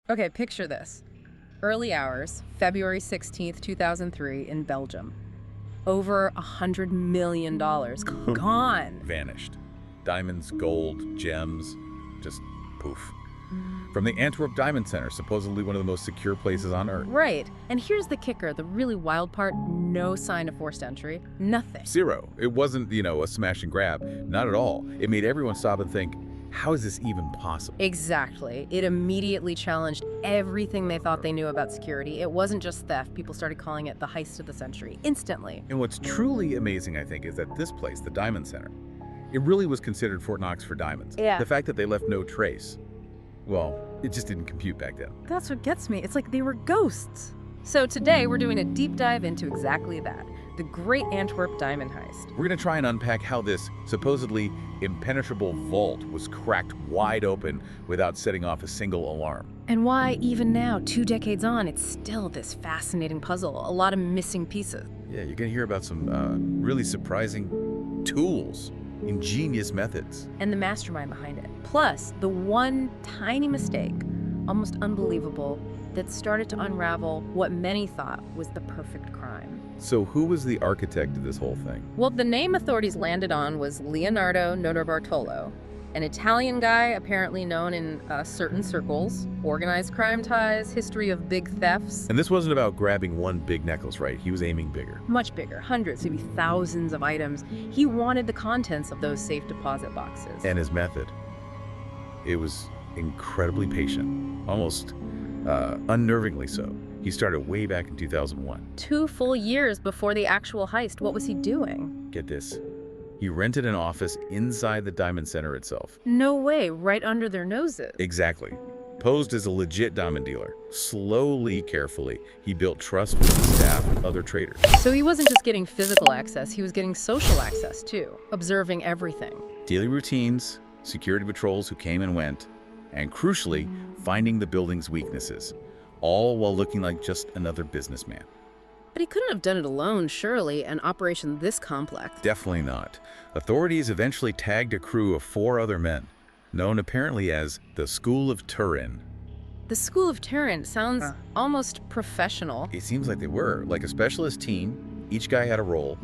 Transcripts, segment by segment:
Okay, picture this. Early hours, February 16th, 2003, in Belgium. Over $100 million gone. Vanished. Diamonds, gold, gems, just poof. From the Antwerp Diamond Center, supposedly one of the most secure places on Earth. Right. And here's the kicker, the really wild part, no sign of forced entry. Nothing. Zero. It wasn't, a smash and grab. Not at all. It made everyone stop and think, how is this even possible? Exactly. It immediately challenged everything they thought they knew about security. It wasn't just theft. People started calling it the heist of the century, instantly. And what's truly amazing, I think, is that this place, the Diamond Center, it really was considered Fort Knox for diamonds. Yeah. The fact that they left no trace, well, it just didn't compute back then. That's what gets me. It's like they were ghosts. So today we're doing a deep dive into exactly that, the Great Antwerp Diamond Heist. We're going to try and unpack how this supposedly impenetrable vault was cracked wide open without setting off a single alarm. And why, even now, 2 decades on, it's still this fascinating puzzle, a lot of missing pieces. Yeah, you're going to hear about some really surprising tools, ingenious methods. And the mastermind behind it. Plus, the one tiny mistake, almost unbelievable, that started to unravel what many thought was the perfect crime. So who was the architect of this whole thing? Well, the name authorities landed on was Leonardo Notarbartolo, an Italian guy apparently known in certain circles, organized crime ties, history of big thefts. And this wasn't about grabbing one big necklace, right? He was aiming bigger. Much bigger, hundreds, maybe thousands of items. He wanted the contents of those safe deposit boxes. And his method, it was incredibly patient, almost unnervingly so. He started way back in 2001. 2 full years before the actual heist. What was he doing? Get this. He rented an office inside the Diamond Center itself. No way, right under their noses. Exactly. Posed as a legit diamond dealer. Slowly, carefully, he built trust with the staff and other traders. So he wasn't just getting physical access, he was getting social access too, observing everything. Daily routines, security patrols who came and went, and crucially, finding the building's weaknesses, all while looking like just another businessman. But he couldn't have done it alone, surely, an operation this complex. Definitely not. Authorities eventually tagged a crew of 4 other men, known apparently as the School of Turin. The School of Turin sounds almost professional. It seems like they were, like a specialist team. Each guy had a role.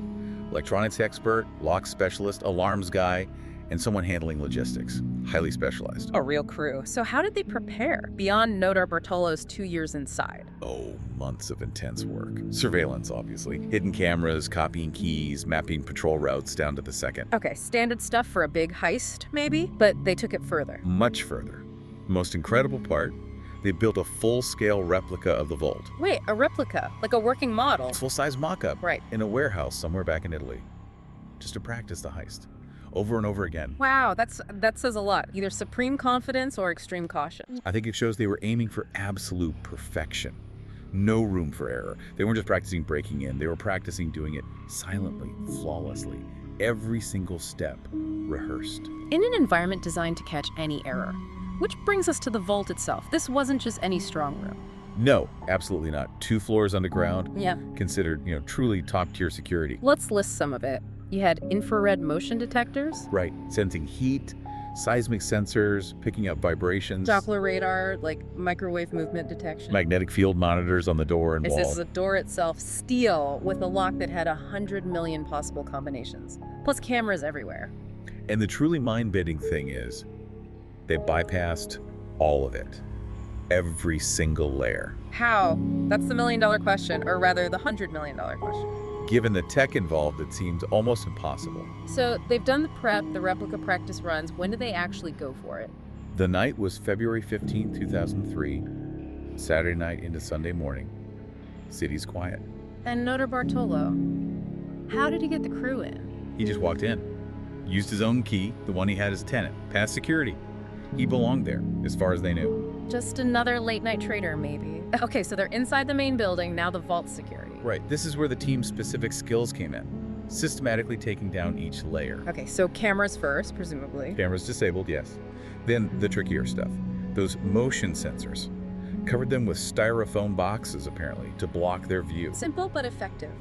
Electronics expert, lock specialist, alarms guy, and someone handling logistics. Highly specialized. A real crew. So how did they prepare, beyond Notarbartolo's 2 years inside? Oh, months of intense work. Surveillance, obviously. Hidden cameras, copying keys, mapping patrol routes down to the second. Okay, standard stuff for a big heist, maybe? But they took it further. Much further. The most incredible part, they built a full-scale replica of the vault. Wait, a replica? Like a working model? Full-size mock-up. Right. In a warehouse somewhere back in Italy. Just to practice the heist. Over and over again. Wow, that says a lot. Either supreme confidence or extreme caution. I think it shows they were aiming for absolute perfection. No room for error. They weren't just practicing breaking in. They were practicing doing it silently, flawlessly. Every single step rehearsed. In an environment designed to catch any error. Which brings us to the vault itself. This wasn't just any strong room. No, absolutely not. 2 floors underground. Yeah. Considered, truly top-tier security. Let's list some of it. You had infrared motion detectors. Right. Sensing heat, seismic sensors, picking up vibrations. Doppler radar, like microwave movement detection. Magnetic field monitors on the door and This wall. is the door itself, steel, with a lock that had 100 million possible combinations. Plus cameras everywhere. And the truly mind-bending thing is, they bypassed all of it. Every single layer. How? That's the million-dollar question, or rather the $100 million question. Given the tech involved, it seems almost impossible. So they've done the prep, the replica practice runs. When did they actually go for it? The night was February 15, 2003, Saturday night into Sunday morning. City's quiet. And Notarbartolo, how did he get the crew in? He just walked in, used his own key, the one he had as tenant, past security. He belonged there, as far as they knew. Just another late-night trader, maybe. Okay, so they're inside the main building, now the vault security. Right, this is where the team's specific skills came in, systematically taking down each layer. Okay, so cameras first, presumably. Cameras disabled, yes. Then the trickier stuff, those motion sensors. Covered them with styrofoam boxes, apparently, to block their view. Simple but effective.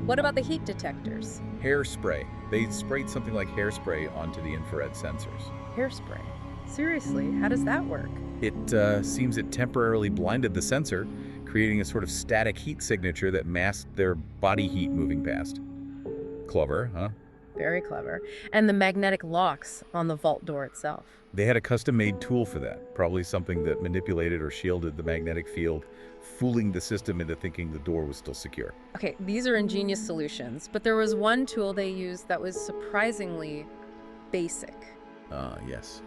What about the heat detectors? Hairspray. They sprayed something like hairspray onto the infrared sensors. Hairspray. Seriously, how does that work? It seems it temporarily blinded the sensor, creating a sort of static heat signature that masked their body heat moving past. Clever, huh? Very clever. And the magnetic locks on the vault door itself. They had a custom-made tool for that, probably something that manipulated or shielded the magnetic field, fooling the system into thinking the door was still secure. Okay, these are ingenious solutions, but there was one tool they used that was surprisingly basic. Yes.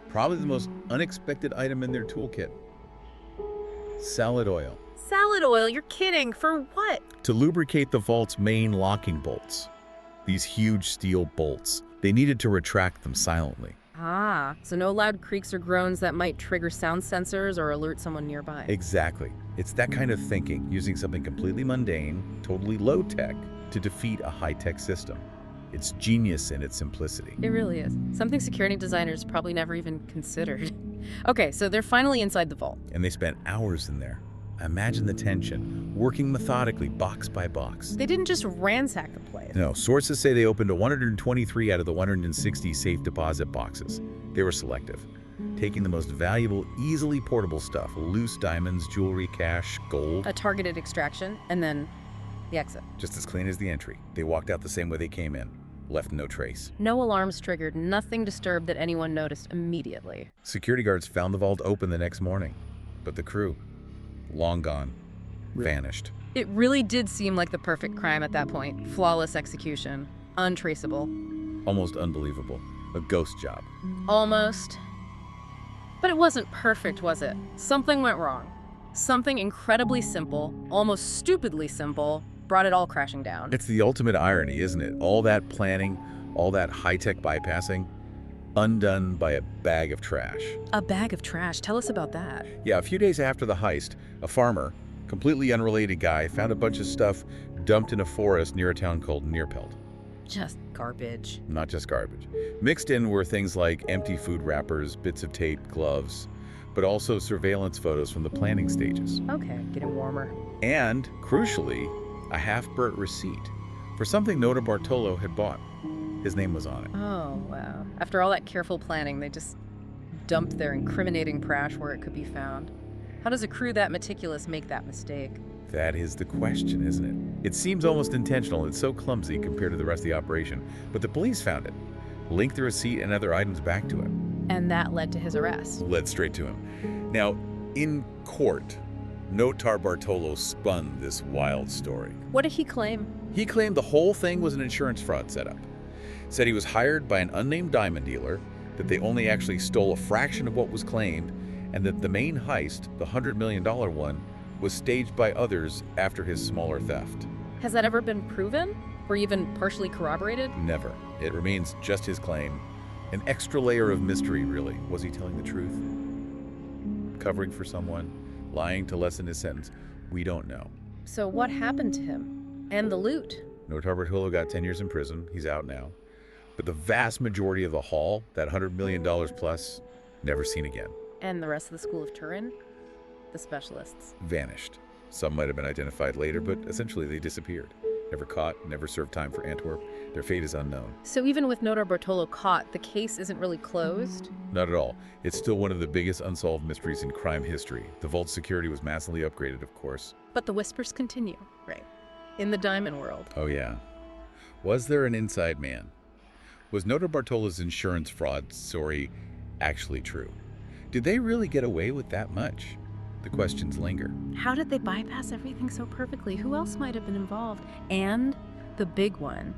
Probably the most unexpected item in their toolkit. Salad oil. Salad oil? You're kidding. For what? To lubricate the vault's main locking bolts. These huge steel bolts. They needed to retract them silently. Ah, so no loud creaks or groans that might trigger sound sensors or alert someone nearby. Exactly. It's that kind of thinking, using something completely mundane, totally low-tech, to defeat a high-tech system. It's genius in its simplicity. It really is. Something security designers probably never even considered. Okay, so they're finally inside the vault. And they spent hours in there. Imagine the tension, working methodically, box by box. They didn't just ransack the place. No, sources say they opened 123 out of the 160 safe deposit boxes. They were selective, taking the most valuable, easily portable stuff, loose diamonds, jewelry, cash, gold. A targeted extraction, and then the exit. Just as clean as the entry. They walked out the same way they came in, left no trace. No alarms triggered, nothing disturbed that anyone noticed immediately. Security guards found the vault open the next morning, but the crew, long gone, vanished. It really did seem like the perfect crime at that point. Flawless execution, untraceable. Almost unbelievable. A ghost job. Almost. But it wasn't perfect, was it? Something went wrong. Something incredibly simple, almost stupidly simple, brought it all crashing down. It's the ultimate irony, isn't it? All that planning, all that high-tech bypassing, undone by a bag of trash. A bag of trash. Tell us about that. Yeah, a few days after the heist, a farmer, completely unrelated guy, found a bunch of stuff dumped in a forest near a town called Nearpelt. Just garbage. Not just garbage. Mixed in were things like empty food wrappers, bits of tape, gloves, but also surveillance photos from the planning stages. Okay, getting warmer. And, crucially, a half-burnt receipt for something Notarbartolo had bought. His name was on it. Oh, wow. After all that careful planning, they just dumped their incriminating trash where it could be found. How does a crew that meticulous make that mistake? That is the question, isn't it? It seems almost intentional. It's so clumsy compared to the rest of the operation. But the police found it, linked the receipt and other items back to it. And that led to his arrest. Led straight to him. Now, in court, Notarbartolo spun this wild story. What did he claim? He claimed the whole thing was an insurance fraud setup. Said he was hired by an unnamed diamond dealer, that they only actually stole a fraction of what was claimed, and that the main heist, the $100 million one, was staged by others after his smaller theft. Has that ever been proven? Or even partially corroborated? Never. It remains just his claim. An extra layer of mystery, really. Was he telling the truth? Covering for someone? Lying to lessen his sentence? We don't know. So what happened to him? And the loot? Notarbartolo got 10 years in prison. He's out now. But the vast majority of the haul, that $100 million plus, never seen again. And the rest of the school of Turin? The specialists. Vanished. Some might have been identified later, but essentially they disappeared. Never caught, never served time for Antwerp. Their fate is unknown. So even with Notarbartolo caught, the case isn't really closed? Not at all. It's still one of the biggest unsolved mysteries in crime history. The vault's security was massively upgraded, of course. But the whispers continue, right? In the diamond world. Oh yeah. Was there an inside man? Was Notarbartolo's insurance fraud story actually true? Did they really get away with that much? The questions linger. How did they bypass everything so perfectly? Who else might have been involved? And the big one,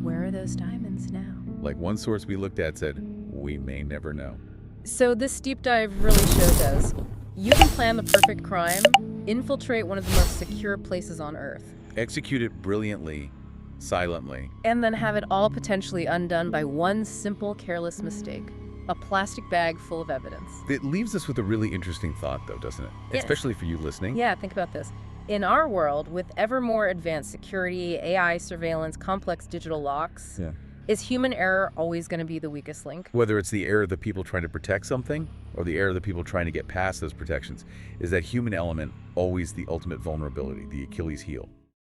where are those diamonds now? Like one source we looked at said, we may never know. So this deep dive really shows us you can plan the perfect crime, infiltrate one of the most secure places on Earth, Execute it brilliantly, silently. and then have it all potentially undone by one simple, careless mistake. A plastic bag full of evidence. It leaves us with a really interesting thought, though, doesn't it? Yes. Especially for you listening. Yeah, think about this. In our world, with ever more advanced security, AI surveillance, complex digital locks, is human error always going to be the weakest link? Whether it's the error of the people trying to protect something or the error of the people trying to get past those protections, is that human element always the ultimate vulnerability, the Achilles heel?